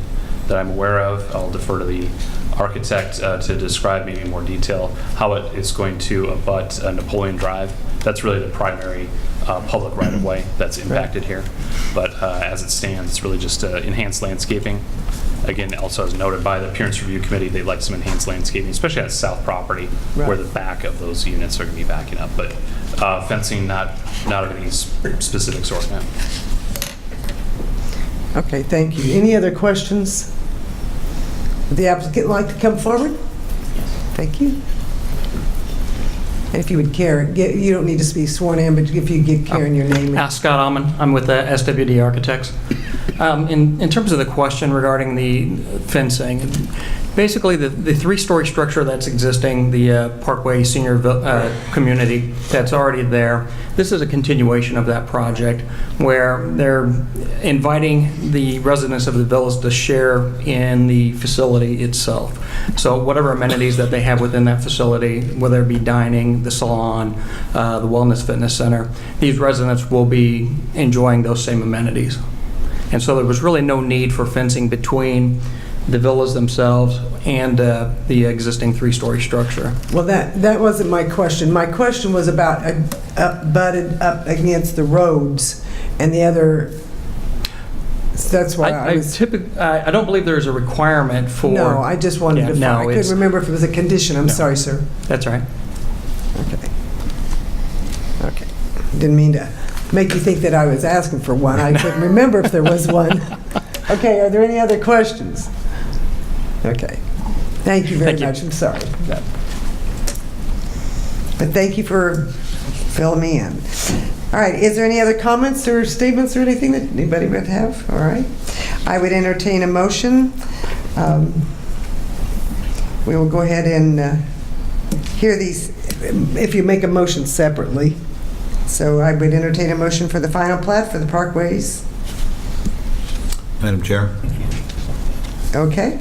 that I'm aware of. I'll defer to the architect to describe maybe in more detail how it is going to abut Napoleon Drive. That's really the primary public right-of-way that's impacted here. But as it stands, it's really just enhanced landscaping. Again, also as noted by the Appearance Review Committee, they'd like some enhanced landscaping, especially at south property, where the back of those units are going to be backing up. But fencing, not of any specific sort now. Okay, thank you. Any other questions? Would the applicant like to come forward? Thank you. And if you would care, you don't need to be sworn in, but if you give Karen your name. Scott Auman. I'm with SWD Architects. In terms of the question regarding the fencing, basically the 3-story structure that's existing, the Parkway Senior Community that's already there, this is a continuation of that project where they're inviting the residents of the villas to share in the facility itself. So whatever amenities that they have within that facility, whether it be dining, the salon, the wellness fitness center, these residents will be enjoying those same amenities. And so there was really no need for fencing between the villas themselves, and the existing three-story structure. Well, that wasn't my question. My question was about butted up against the roads and the other, so that's why I was. I don't believe there's a requirement for. No, I just wanted Yeah, to, no, I couldn't it's- remember if it was a condition. I'm No. sorry, sir. That's all right. Okay. Okay. Didn't mean to make you think that I was asking for one. I couldn't remember if there was one. Okay, are there any other questions? Okay. Thank you very Thank you. much. I'm sorry. But thank you for filling me in. All right, is there any other comments or statements or anything that anybody would have? All right. I would entertain a motion. We will go ahead and hear these, if you make a motion separately. So I would entertain a motion for the final plat for the Parkways. Madam Chair? Okay.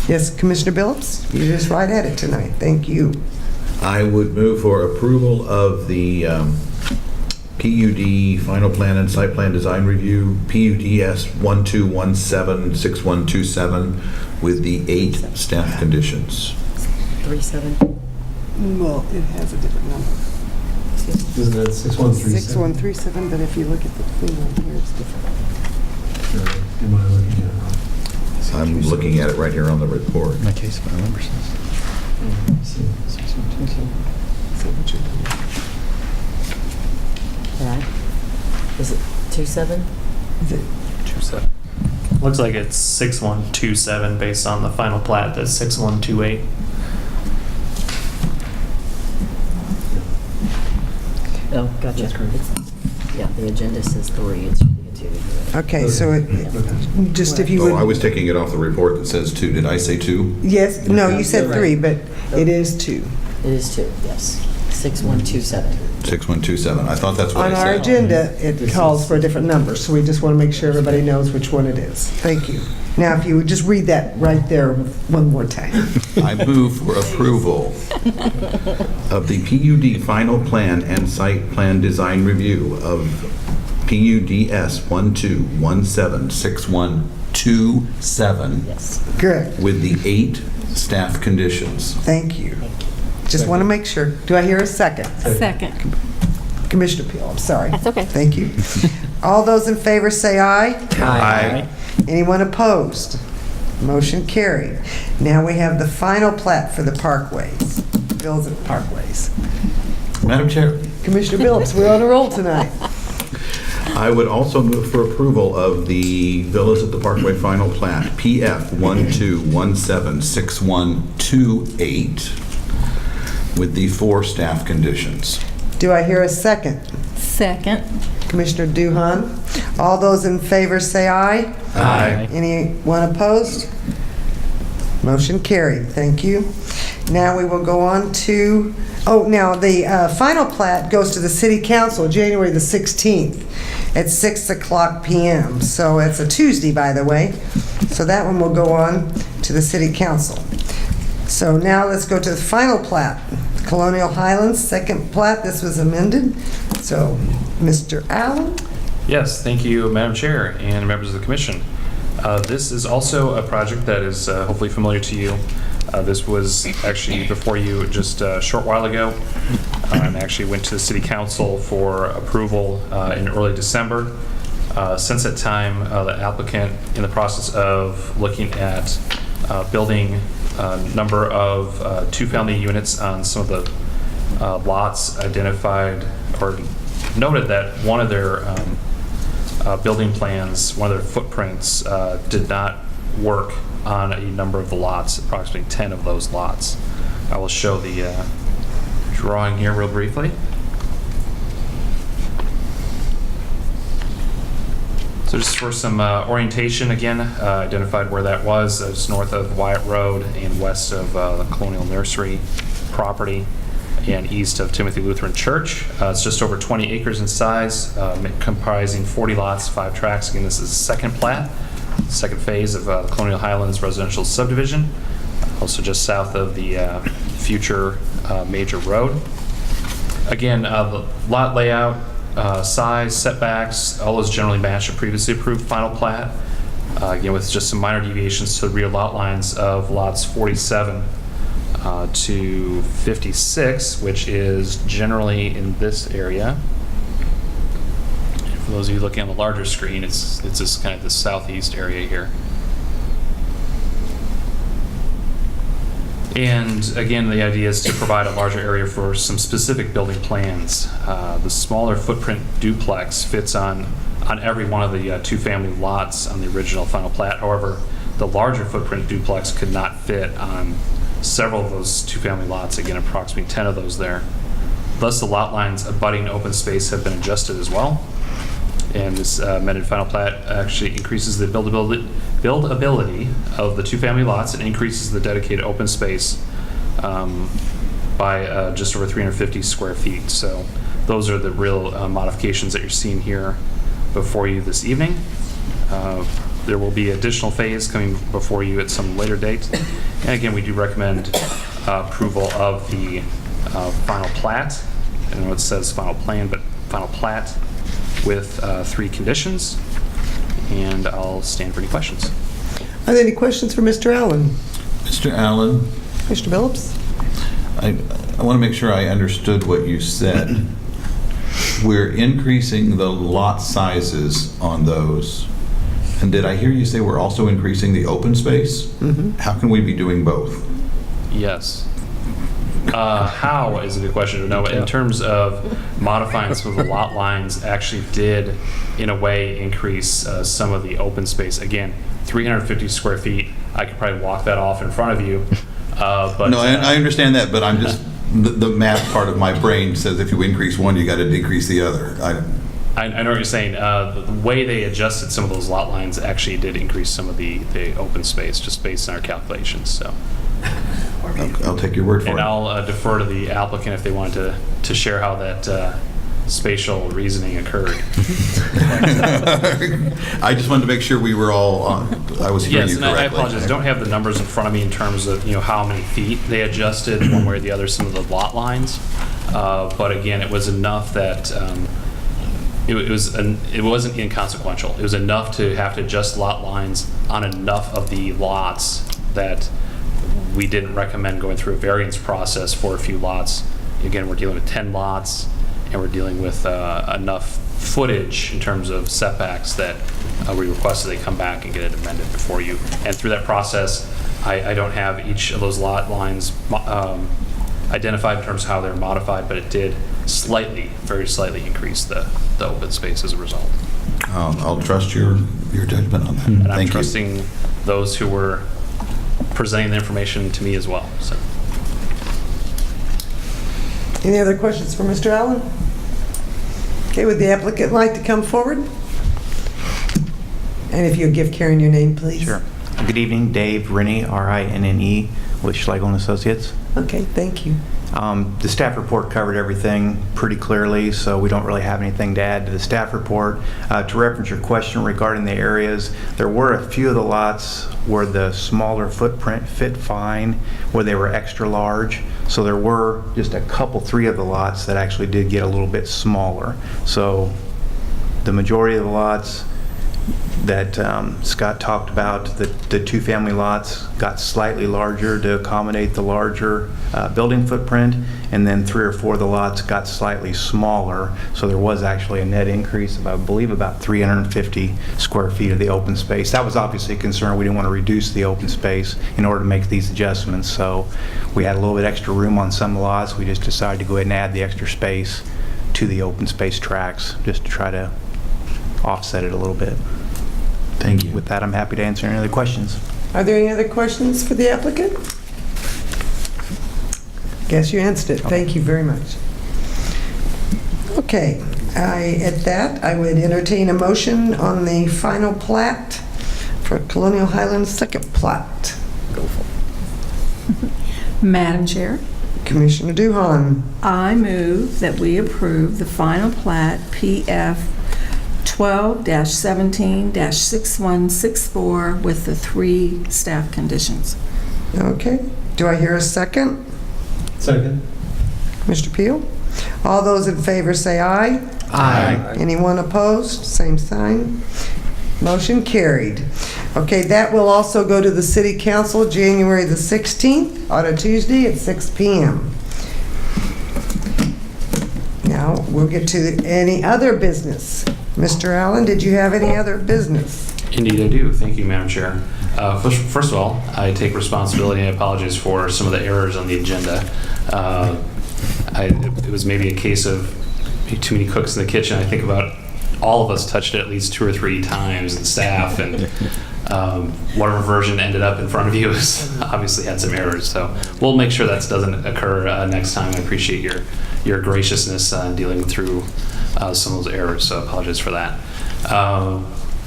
Yes, Commissioner Billups, you're just right at it tonight. Thank you. I would move for approval of the PUD final plan and site plan design review, PUDS 12176127, with the 8 staff conditions. 37. Well, it has a different number. Isn't it 6137? 6137, but if you look at the thing on here, it's different. Am I looking at it wrong? I'm looking at it right here on the report. My case file number says. So what you're doing. Right. Is it 27? Is it 27. Looks like it's 6127 based on the final plat that's 6128. Oh, gotcha. That's correct. Yeah, the agenda says 3. It should be a 2. Okay, so it, just if you Oh, I would, was taking it off the report that says 2. Did I say 2? yes, no, you said Right. 3, but it is 2. It is 2, yes. 6127. 6127. I thought that's what On I our said. agenda, it calls for a different number, so we just want to make sure everybody knows which one it is. Thank you. Now, if you would just read that right there one more time. I move for approval of the PUD final plan and site plan design review of PUDS 12176127 Yes. Good, with the 8 staff conditions. thank you. Just want to make sure. Do I hear a second? Second. Commissioner Peel, I'm sorry. That's okay. Thank you. All those in favor say aye. Aye. Anyone opposed? Motion carried. Now we have the final plat for the Parkways, Villas at Parkways. Madam Chair, Commissioner Billups, we're on a roll tonight. I would also move for approval of the Villas at the Parkway final plat, PF 12176128, with the 4 staff conditions. Do I hear a second? Second. Commissioner Duhan. All those in favor say aye. Aye. Anyone opposed? Motion carried. Thank you. Now we will go on to, now the final plat goes to the City Council January the 16th at 6:00 p.m. So it's a Tuesday, by the way. So that one will go on to the City Council. So now let's go to the final plat. Colonial Highlands, second plat. This was amended. So, Mr. Allen? Yes, thank you, Madam Chair and members of the Commission. This is also a project that is hopefully familiar to you. This was actually before you just a short while ago, and actually went to the City Council for approval in early December. Since that time, the applicant in the process of looking at building a number of 2-family units on some of the lots identified or noted that one of their building plans, one of their footprints did not work on a number of the lots, approximately 10 of those lots. I will show the drawing here real briefly. So just for some orientation again, identified where that was. It's north of Wyatt Road and west of the Colonial Nursery property and east of Timothy Lutheran Church. It's just over 20 acres in size, comprising 40 lots, 5 tracts. Again, this is the second plat, second phase of Colonial Highlands residential subdivision, also just south of the future major road. Again, the lot layout, size, setbacks, all those generally match a previously approved final plat. again, with just some minor deviations to the rear lot lines of lots 47 to 56, which is generally in this area. For those of you looking on the larger screen, it's this kind of the southeast area here. And again, the idea is to provide a larger area for some specific building plans. The smaller footprint duplex fits on every one of the two-family lots on the original final plat. However, the larger footprint duplex could not fit on several of those two-family lots, again, approximately 10 of those there. Thus, the lot lines abutting open space have been adjusted as well. And this amended final plat actually increases the buildability of the two-family lots and increases the dedicated open space by just over 350 square feet. So those are the real modifications that you're seeing here before you this evening. There will be additional phase coming before you at some later date. And again, we do recommend approval of the final plat. I know it says final plan, but final plat with 3 conditions. And I'll stand for any questions. Are there any questions for Mr. Allen? Mr. Allen, Mr. Billups? I want to make sure I understood what you said. We're increasing the lot sizes on those. And did I hear you say we're also increasing the open space? Mm-hmm. How can we be doing both? Yes. How is a good question to know. In terms of modifying some of the lot lines, actually did, in a way, increase some of the open space. Again, 350 square feet. I could probably walk that off in front of you. But No, I understand that, but I'm just, the math part of my brain says if you increase one, you got to decrease the other. I know what you're saying. The way they adjusted some of those lot lines actually did increase some of the open space, just based on our calculations. So. I'll take your word for it. And I'll defer to the applicant if they wanted to share how that spatial reasoning occurred. I just wanted to make sure we were all on, I was hearing you correctly. Yes, and I apologize. I don't have the numbers in front of me in terms of how many feet they adjusted one way or the other, some of the lot lines. But again, it was enough that it wasn't inconsequential. It was enough to have to adjust lot lines on enough of the lots that we didn't recommend going through a variance process for a few lots. Again, we're dealing with 10 lots, and we're dealing with enough footage in terms of setbacks that we requested they come back and get it amended before you. And through that process, I don't have each of those lot lines identified in terms of how they're modified, but it did slightly, very slightly increase the open space as a result. I'll trust your judgment on that. And I'm Thank you. trusting those who were presenting the information to me as well. So. Any other questions for Mr. Allen? Okay, would the applicant like to come forward? And if you'd give Karen your name, please. Sure. Good evening, Dave Rinne, R-I-N-N-E, with Schlegel and Associates. Okay, thank you. The staff report covered everything pretty clearly, so we don't really have anything to add to the staff report. To reference your question regarding the areas, there were a few of the lots where the smaller footprint fit fine, where they were extra large. So there were just a couple, 3 of the lots that actually did get a little bit smaller. So the majority of the lots that Scott talked about, the two-family lots got slightly larger to accommodate the larger building footprint, and then 3 or 4 of the lots got slightly smaller. So there was actually a net increase of, I believe, about 350 square feet of the open space. That was obviously a concern. We didn't want to reduce the open space in order to make these adjustments. So we had a little bit extra room on some lots. We just decided to go ahead and add the extra space to the open space tracks just to try to offset it a little bit. Thank you. With that, I'm happy to answer any other questions. Are there any other questions for the applicant? Guess you answered it. Thank you very much. Okay, at that, I would entertain a motion on the final plat for Colonial Highlands second plat. Go for it. Madam Chair, Commissioner Duhan. I move that we approve the final plat PF 12-17-6164 with the 3 staff conditions. Okay, do I hear a second? Second. Mr. Peel? All those in favor say aye. Aye. Anyone opposed? Same sign. Motion carried. Okay, that will also go to the city council January the 16th on a Tuesday at 6 p.m. Now, we'll get to any other business. Mr. Allen, did you have any other business? Indeed, I do. Thank you, Madam Chair. First of all, I take responsibility and apologize for some of the errors on the agenda. It was maybe a case of too many cooks in the kitchen. I think about all of us touched it at least 2 or 3 times, the staff, and whatever version ended up in front of you has obviously had some errors. So we'll make sure that doesn't occur next time. I appreciate your graciousness in dealing through some of those errors, so I apologize for that.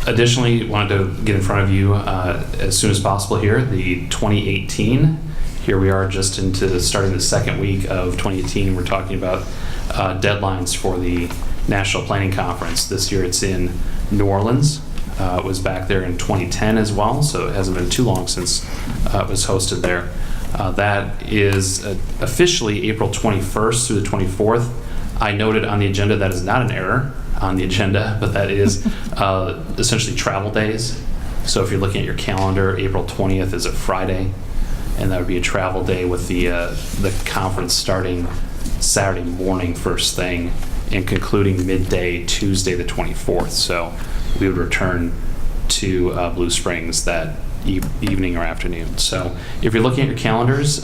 Additionally, wanted to get in front of you as soon as possible here, the 2018. Here we are just into starting the second week of 2018. We're talking about deadlines for the National Planning Conference. This year it's in New Orleans. It was back there in 2010 as well, so it hasn't been too long since it was hosted there. That is officially April 21st through the 24th. I noted on the agenda that is not an error on the agenda, but that is essentially travel days. So if you're looking at your calendar, April 20th is a Friday, and that would be a travel day with the conference starting Saturday morning first thing and concluding midday Tuesday the 24th. So we would return to Blue Springs that evening or afternoon. So if you're looking at your calendars,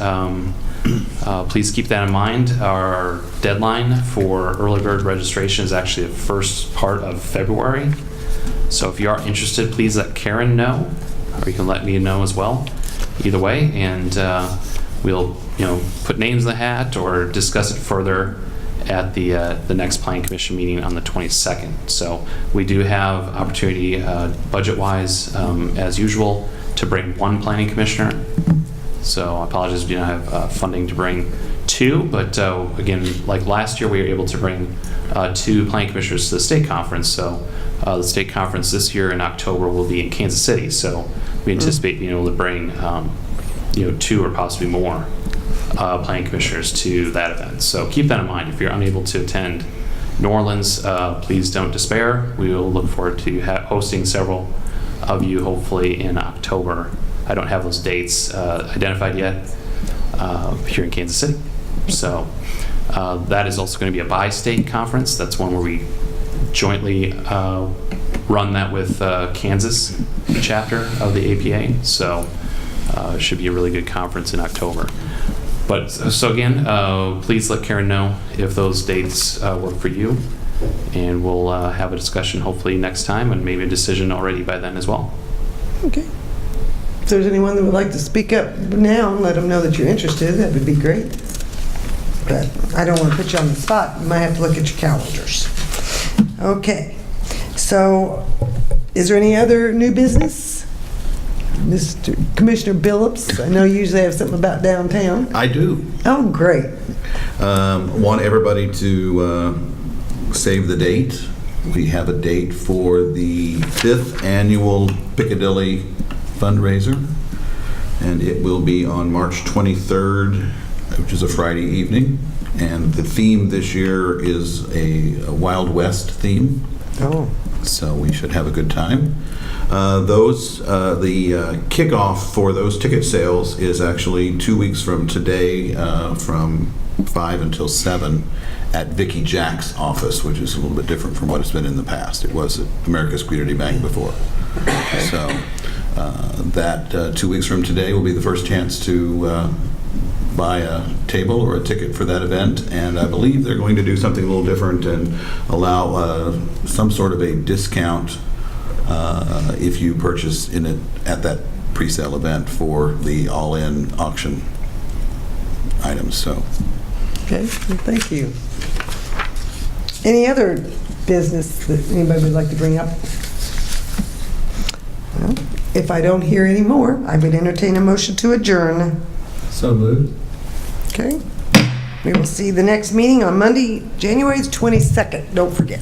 please keep that in mind. Our deadline for early bird registration is actually the first part of February. So if you are interested, please let Karen know, or you can let me know as well. Either way, and we'll put names in the hat or discuss it further at the next Planning Commission meeting on the 22nd. So we do have opportunity budget-wise, as usual, to bring 1 planning commissioner. So I apologize if you don't have funding to bring 2, but again, like last year, we were able to bring 2 planning commissioners to the state conference. So the state conference this year in October will be in Kansas City. So we anticipate being able to bring 2 or possibly more planning commissioners to that event. So keep that in mind. If you're unable to attend New Orleans, please don't despair. We will look forward to hosting several of you hopefully in October. I don't have those dates identified yet here in Kansas City. So that is also going to be a bi-state conference. That's one where we jointly run that with Kansas chapter of the APA. So it should be a really good conference in October. But so again, please let Karen know if those dates work for you, and we'll have a discussion hopefully next time, and maybe a decision already by then as well. Okay. If there's anyone that would like to speak up now and let them know that you're interested, that would be great. But I don't want to put you on the spot. You might have to look at your calendars. Okay. So is there any other new business? Mr. Commissioner Billups, I know you usually have something about downtown. I do. Oh, great. Want everybody to save the date. We have a date for the 5th annual Piccadilly fundraiser, and it will be on March 23rd, which is a Friday evening. And the theme this year is a Wild West theme. Oh. So we should have a good time. The kickoff for those ticket sales is actually 2 weeks from today, from 5 until 7 at Vicki Jack's office, which is a little bit different from what it's been in the past. It was at America's Community Bank before. So that 2 weeks from today will be the first chance to buy a table or a ticket for that event, and I believe they're going to do something a little different and allow some sort of a discount if you purchase in it at that pre-sale event for the all-in auction items. So, okay, well, thank you. Any other business that anybody would like to bring up? Well, if I don't hear any more, I would entertain a motion to adjourn. So moved. Okay. We will see the next meeting on Monday, January 22nd. Don't forget.